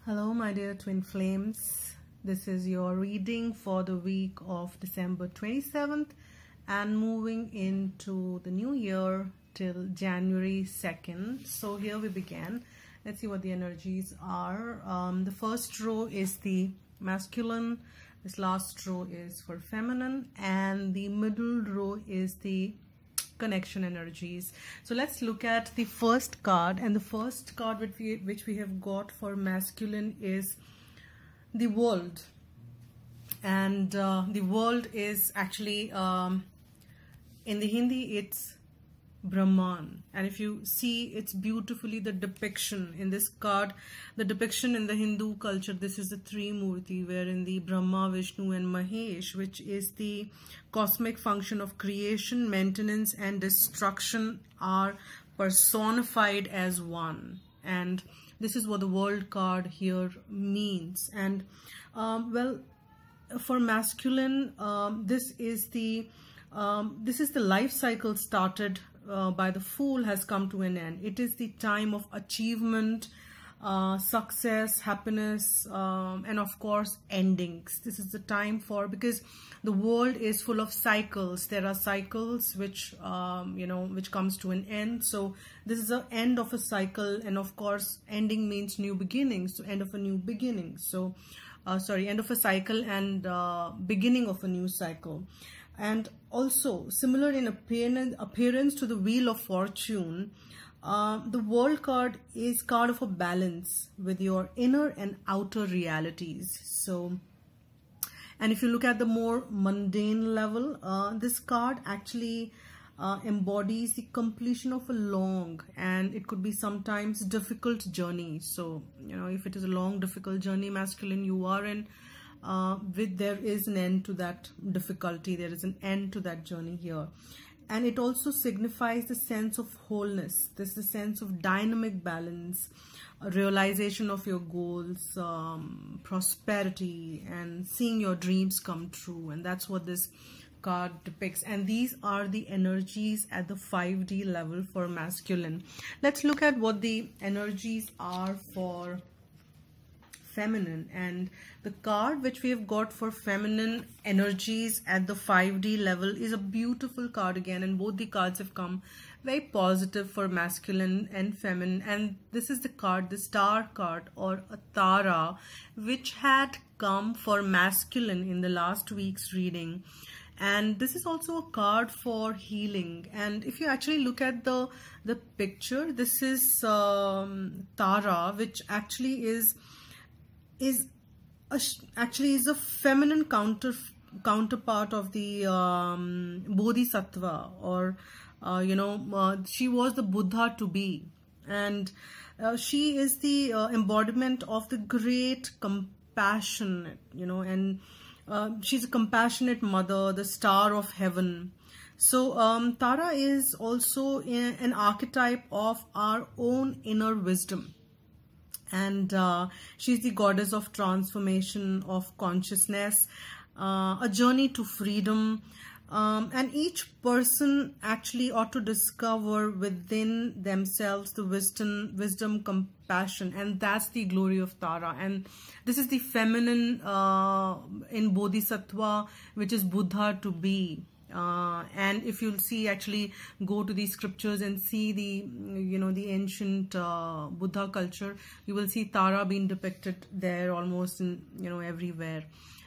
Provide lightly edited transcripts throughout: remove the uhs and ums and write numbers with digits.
Hello, my dear twin flames. This is your reading for the week of December 27th and moving into the new year till January 2nd. So here we begin. Let's see what the energies are. The first row is the masculine. This last row is for feminine, and the middle row is the connection energies. So let's look at the first card, and the first card which we have got for masculine is the world. And the world is actually in the Hindi it's Brahman, and if you see, it's beautifully the depiction in this card, the depiction in the Hindu culture. This is the Trimurti, wherein the Brahma, Vishnu and Mahesh, which is the cosmic function of creation, maintenance and destruction, are personified as one. And this is what the world card here means. And well, for masculine, this is the life cycle started by the Fool has come to an end. It is the time of achievement, success, happiness, and of course endings. This is the time for, because the world is full of cycles. There are cycles which which comes to an end. So this is the end of a cycle, and of course ending means new beginnings. So end of a new beginning. So end of a cycle and beginning of a new cycle. And also similar in appearance to the Wheel of Fortune, the world card is card of a balance with your inner and outer realities. So, and if you look at the more mundane level, this card actually embodies the completion of a long, and it could be sometimes difficult journey. So, if it is a long, difficult journey, masculine, you are in, there is an end to that difficulty. There is an end to that journey here. And it also signifies the sense of wholeness. This is the sense of dynamic balance, a realization of your goals, prosperity, and seeing your dreams come true. And that's what this card depicts. And these are the energies at the 5D level for masculine. Let's look at what the energies are for feminine. And the card which we have got for feminine energies at the 5D level is a beautiful card again, and both the cards have come very positive for masculine and feminine. And this is the card, the star card, or a Tara, which had come for masculine in the last week's reading. And this is also a card for healing. And if you actually look at the picture, this is Tara, which actually is a feminine counterpart of the Bodhisattva, or she was the Buddha to be, and she is the embodiment of the great compassion, and she's a compassionate mother, the star of heaven. So Tara is also an archetype of our own inner wisdom. And she's the goddess of transformation of consciousness, a journey to freedom. And each person actually ought to discover within themselves the wisdom, compassion. And that's the glory of Tara. And this is the feminine in Bodhisattva, which is Buddha to be. And if you'll see, actually go to the scriptures and see the the ancient Buddha culture, you will see Tara being depicted there almost in everywhere.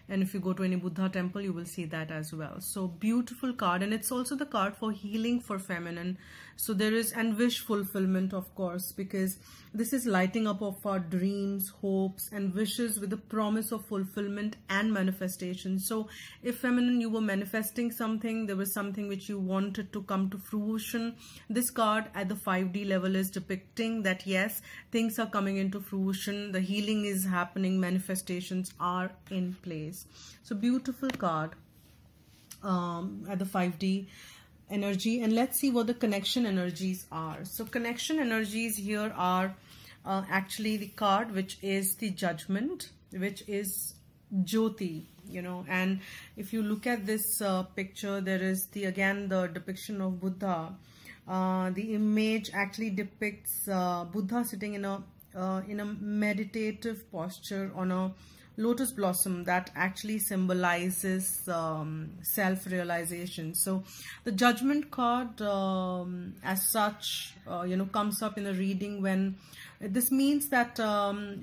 And if you go to any Buddha temple, you will see that as well. So beautiful card. And it's also the card for healing for feminine. So there is, and wish fulfillment, of course, because this is lighting up of our dreams, hopes and wishes with the promise of fulfillment and manifestation. So if feminine, you were manifesting something, there was something which you wanted to come to fruition, this card at the 5D level is depicting that yes, things are coming into fruition, the healing is happening, manifestations are in place. So beautiful card at the 5D energy. And let's see what the connection energies are. So connection energies here are actually the card which is the Judgment, which is Jyoti, and if you look at this picture, there is again the depiction of Buddha. The image actually depicts Buddha sitting in a in a meditative posture on a lotus blossom that actually symbolizes self-realization. So the Judgment card as such comes up in a reading when this means that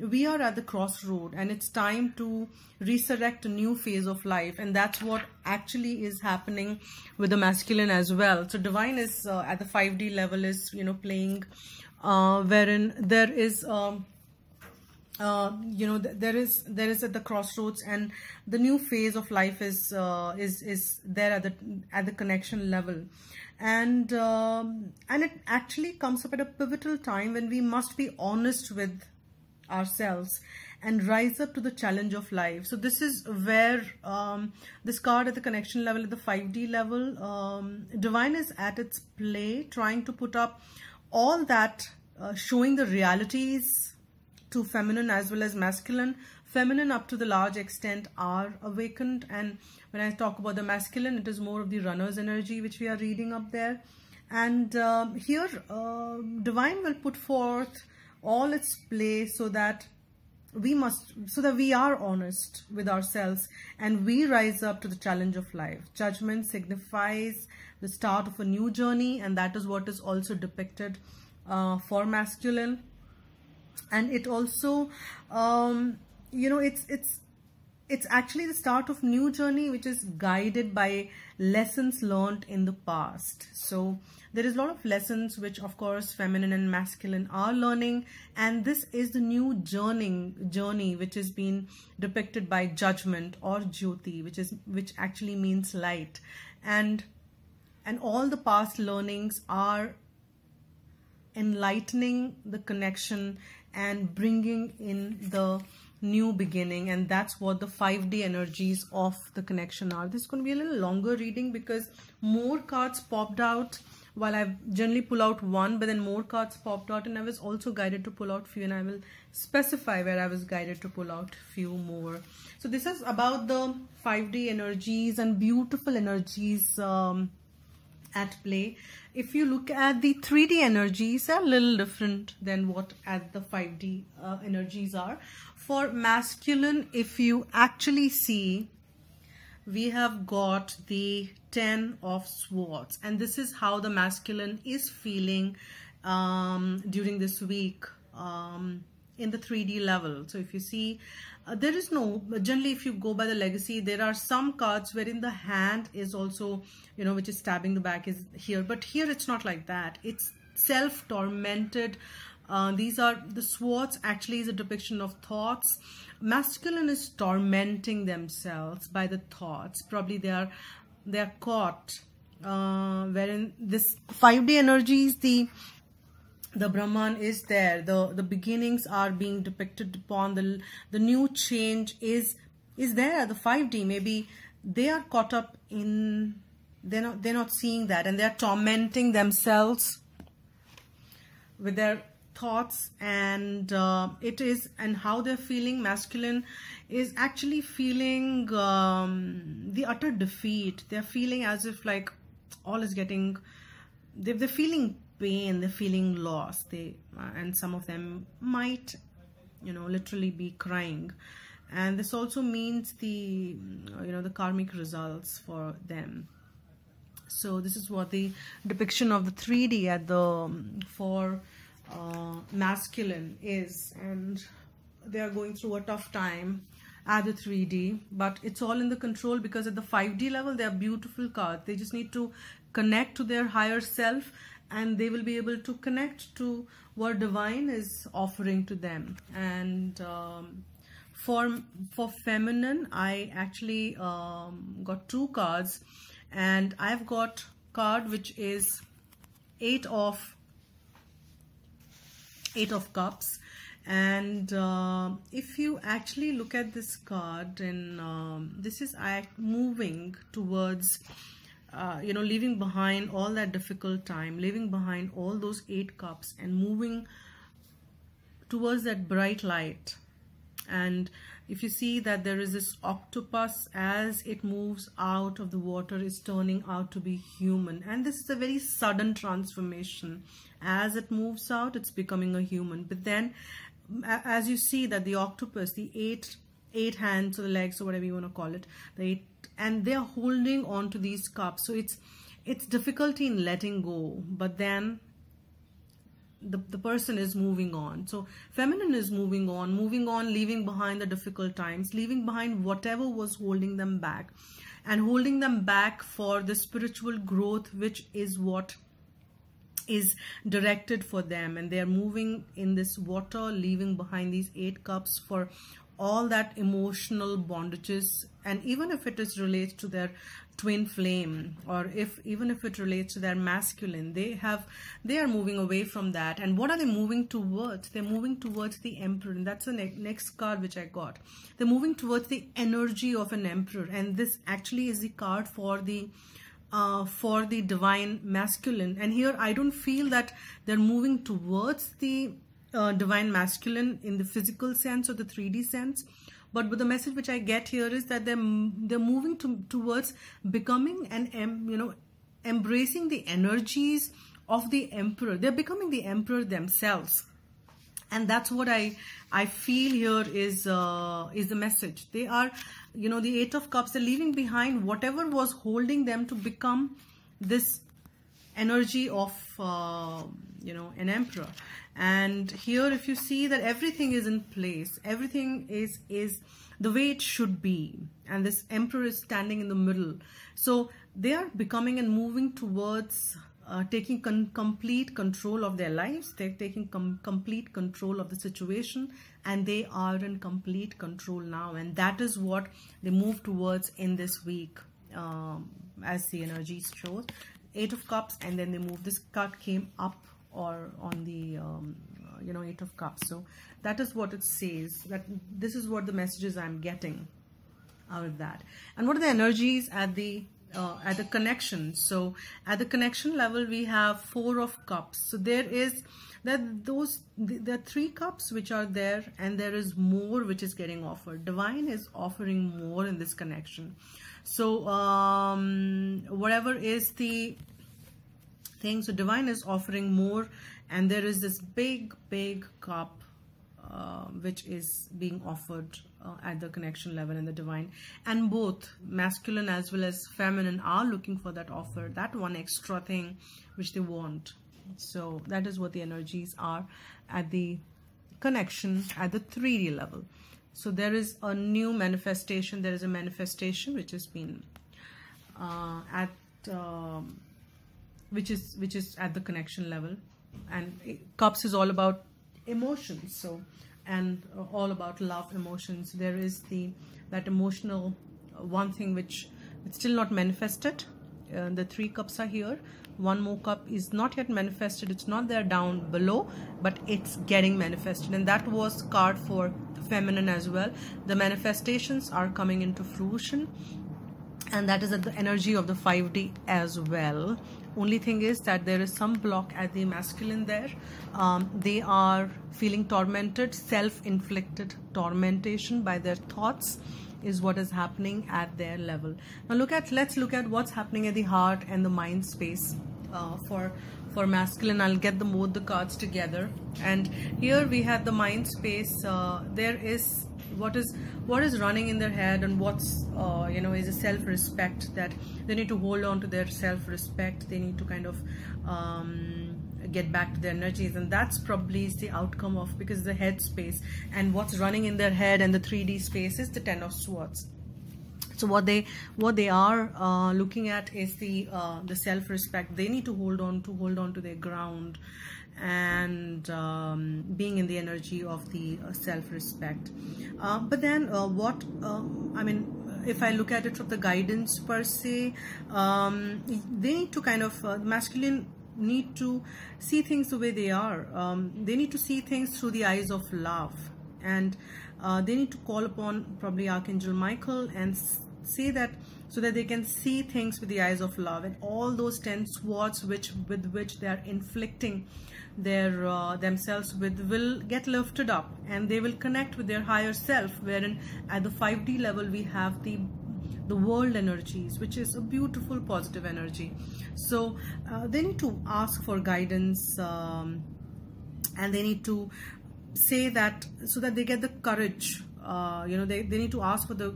we are at the crossroad and it's time to resurrect a new phase of life, and that's what actually is happening with the masculine as well. So divine is at the 5D level is playing wherein there is there is at the crossroads, and the new phase of life is there at the connection level, and it actually comes up at a pivotal time when we must be honest with ourselves and rise up to the challenge of life. So this is where this card at the connection level, at the 5D level, divine is at its play, trying to put up all that, showing the realities to feminine as well as masculine. Feminine up to the large extent are awakened, and when I talk about the masculine, it is more of the runner's energy which we are reading up there. And here divine will put forth all its play so that we are honest with ourselves and we rise up to the challenge of life. Judgment signifies the start of a new journey, and that is what is also depicted for masculine. And it also it's actually the start of new journey which is guided by lessons learned in the past. So there is a lot of lessons which of course feminine and masculine are learning, and this is the new journey which is being depicted by Judgment or Jyoti, which actually means light, and all the past learnings are enlightening the connection and bringing in the new beginning, and that's what the 5D energies of the connection are. This is going to be a little longer reading because more cards popped out while I generally pull out one, but then more cards popped out, and I was also guided to pull out few, and I will specify where I was guided to pull out few more. So this is about the 5D energies and beautiful energies at play. If you look at the 3D energies, they're a little different than what at the 5D energies are. For masculine, if you actually see, we have got the 10 of Swords, and this is how the masculine is feeling during this week in the 3D level. So if you see, there is no, generally if you go by the legacy, there are some cards wherein the hand is also, which is stabbing the back is here, but here it's not like that. It's self-tormented. These are the Swords actually is a depiction of thoughts. Masculine is tormenting themselves by the thoughts. Probably they are caught wherein this 5D energies, the Brahman is there. The beginnings are being depicted upon. The new change is there. The 5D, maybe they are caught up in, they're not seeing that, and they're tormenting themselves with their thoughts, and it is, and how they're feeling. Masculine is actually feeling the utter defeat. They're feeling as if like all is getting, they're feeling pain, they're feeling loss. And some of them might literally be crying, and this also means the the karmic results for them. So this is what the depiction of the 3D at the for masculine is, and they are going through a tough time at the 3D, but it's all in the control, because at the 5D level they are beautiful cards. They just need to connect to their higher self, and they will be able to connect to what divine is offering to them. And for feminine, I actually got two cards, and I've got card which is Eight of Cups. And if you actually look at this card, and this is moving towards leaving behind all that difficult time, leaving behind all those 8 cups, and moving towards that bright light. And if you see that there is this octopus, as it moves out of the water, is turning out to be human, and this is a very sudden transformation. As it moves out, it's becoming a human, but then as you see that the octopus, the eight hands or the legs or whatever you want to call it, and they are holding on to these cups. So it's difficulty in letting go, but then the person is moving on. So feminine is moving on, leaving behind the difficult times, leaving behind whatever was holding them back, and holding them back for the spiritual growth, which is what is directed for them. And they're moving in this water, leaving behind these 8 cups for all that emotional bondages. And even if it is relates to their twin flame, or even if it relates to their masculine, they are moving away from that. And what are they moving towards? They're moving towards the Emperor, and that's the next card which I got. They're moving towards the energy of an Emperor, and this actually is the card for the divine masculine. And here I don't feel that they're moving towards the divine masculine in the physical sense or the 3D sense, but the message which I get here is that they're moving towards becoming embracing the energies of the Emperor. They're becoming the Emperor themselves, and that's what I feel here is the message. They are, the 8 of Cups. They're leaving behind whatever was holding them to become this energy of an Emperor. And here, if you see that everything is in place, everything is the way it should be, and this Emperor is standing in the middle. So they are becoming and moving towards taking complete control of their lives. They're taking complete control of the situation, and they are in complete control now. And that is what they move towards in this week, as the energies shows. 8 of Cups, and then they move. This card came up or on the 8 of Cups. So that is what it says, that this is what the messages I'm getting out of that. And what are the energies at the connection? So at the connection level, we have 4 of Cups. So there are 3 cups which are there, and there is more which is getting offered. Divine is offering more in this connection. So whatever is the thing, so Divine is offering more, and there is this big cup which is being offered at the connection level in the Divine. And both masculine as well as feminine are looking for that offer, that one extra thing which they want. So that is what the energies are at the connection at the 3D level. So there is a new manifestation. There is a manifestation which has been which is at the connection level. And Cups is all about emotions, so, and all about love, emotions. There is that emotional one thing which it's still not manifested. The 3 cups are here. One more cup is not yet manifested. It's not there down below, but it's getting manifested. And that was card for the feminine as well. The manifestations are coming into fruition, and that is at the energy of the 5D as well. Only thing is that there is some block at the masculine there. They are feeling tormented, self-inflicted tormentation by their thoughts is what is happening at their level. Now let's look at what's happening at the heart and the mind space for masculine. I'll get both the cards together. And here we have the mind space. There is what is running in their head, and what's is a self-respect, that they need to hold on to their self-respect. They need to kind of get back to their energies, and that's probably is the outcome of, because the head space and what's running in their head and the 3D space is the 10 of Swords. So what they are looking at is the self-respect. They need to hold on to their ground, and being in the energy of the self-respect. But then if I look at it from the guidance per se, they need to kind of masculine need to see things the way they are. They need to see things through the eyes of love, and they need to call upon probably Archangel Michael and say that, so that they can see things with the eyes of love, and all those 10 swords with which they are inflicting their themselves with will get lifted up, and they will connect with their higher self, wherein at the 5D level we have the world energies, which is a beautiful positive energy. So they need to ask for guidance, and they need to say that, so that they get the courage. They need to ask for the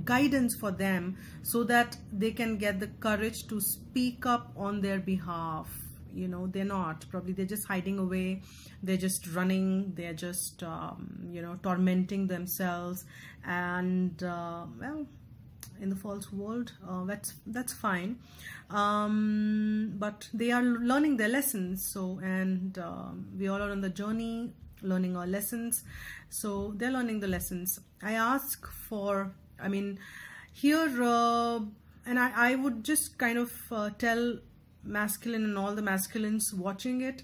guidance for them, so that they can get the courage to speak up on their behalf. They're not, probably they're just hiding away, they're just running, they're just tormenting themselves, and well, in the false world, that's fine, but they are learning their lessons. So, and we all are on the journey learning our lessons, so they're learning the lessons. I ask for, here, and I would just kind of tell masculine and all the masculines watching it,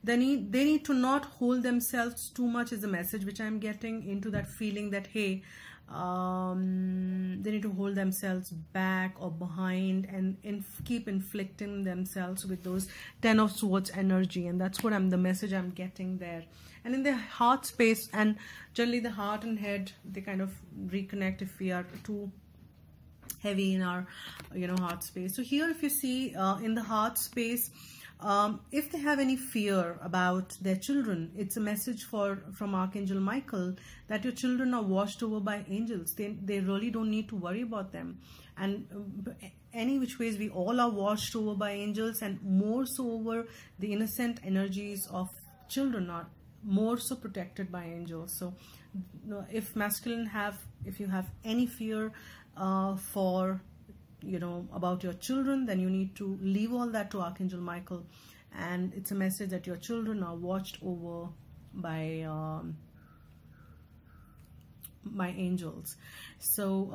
they need to not hold themselves too much, is the message which I'm getting, into that feeling that, hey, they need to hold themselves back or behind and keep inflicting themselves with those 10 of Swords energy. And that's what the message I'm getting there. And in the heart space, and generally the heart and head, they kind of reconnect if we are too heavy in our heart space. So here, if you see in the heart space, if they have any fear about their children, it's a message from Archangel Michael that your children are washed over by angels. They really don't need to worry about them. And any which ways, we all are washed over by angels, and more so over the innocent energies of children are more so protected by angels. So if if you have any fear for about your children, then you need to leave all that to Archangel Michael, and it's a message that your children are watched over by angels. So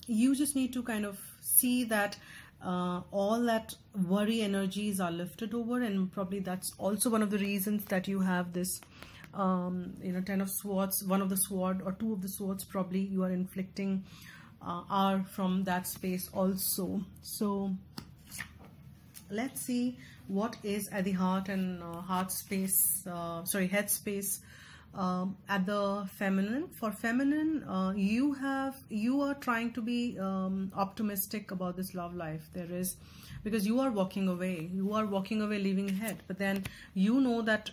you just need to kind of see that all that worry energies are lifted over, and probably that's also one of the reasons that you have this 10 of Swords, one of the sword or two of the swords, probably you are inflicting are from that space also. So let's see what is at the heart and heart space, head space, at the feminine. For feminine, you are trying to be optimistic about this love life. Because you are walking away, leaving ahead, but then that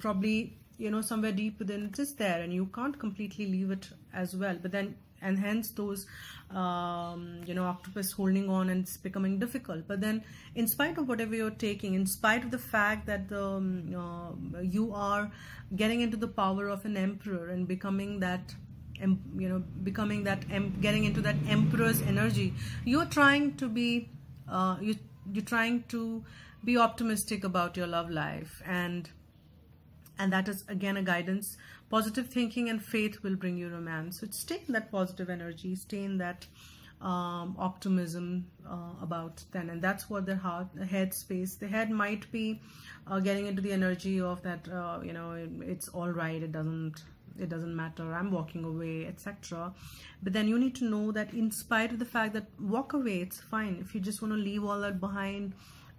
probably somewhere deep within it is there, and you can't completely leave it as well. But then, and hence those octopus holding on, and it's becoming difficult. But then, in spite of whatever you're taking, in spite of the fact that you are getting into the power of an emperor and becoming that, getting into that emperor's energy, you're trying to be you're trying to be optimistic about your love life, and that is again a guidance. Positive thinking and faith will bring you romance. So stay in that positive energy, stay in that optimism about then, and that's what the head space. The head might be getting into the energy of that. It's all right. It doesn't matter. I'm walking away, etc. But then you need to know that in spite of the fact that walk away, it's fine. If you just want to leave all that behind,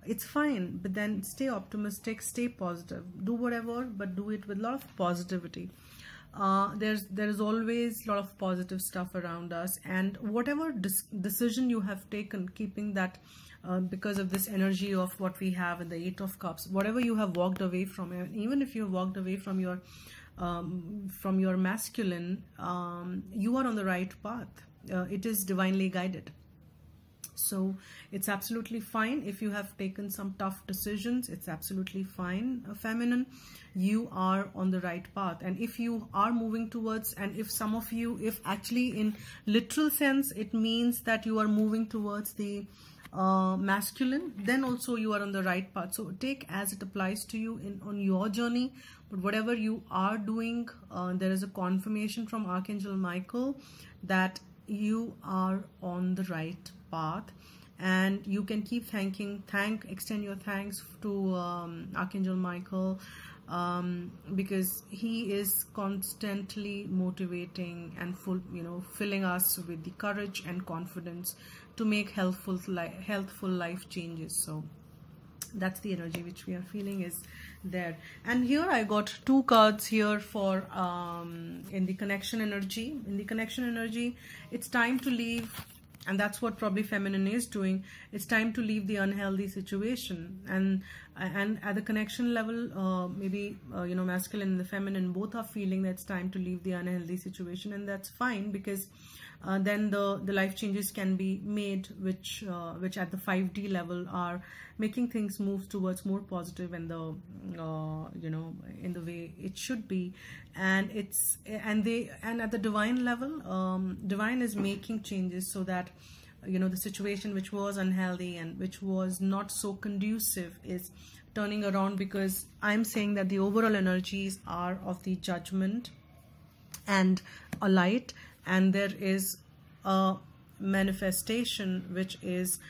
it's fine. But then stay optimistic, stay positive, do whatever, but do it with a lot of positivity. There is always a lot of positive stuff around us, and whatever decision you have taken, keeping that because of this energy of what we have in the 8 of Cups, whatever you have walked away from, even if you walked away from your masculine, you are on the right path. It is divinely guided. So it's absolutely fine if you have taken some tough decisions. It's absolutely fine, feminine. You are on the right path. And if you are moving towards, and if some of you, if actually in literal sense, it means that you are moving towards the masculine, then also you are on the right path. So take as it applies to you on your journey. But whatever you are doing, there is a confirmation from Archangel Michael that you are on the right path, and you can keep extend your thanks to Archangel Michael, because he is constantly motivating and filling us with the courage and confidence to make healthful life changes. So that's the energy which we are feeling is there. And here I got 2 cards here for in the connection energy. In the connection energy, it's time to leave, and that's what probably feminine is doing. It's time to leave the unhealthy situation, and and at the connection level, maybe masculine and the feminine both are feeling that it's time to leave the unhealthy situation, and that's fine, because then the life changes can be made, which at the 5D level are making things move towards more positive and the in the way it should be. And and at the divine level, divine is making changes so that the situation which was unhealthy and which was not so conducive is turning around, because I'm saying that the overall energies are of the judgment and a light, and there is a manifestation which is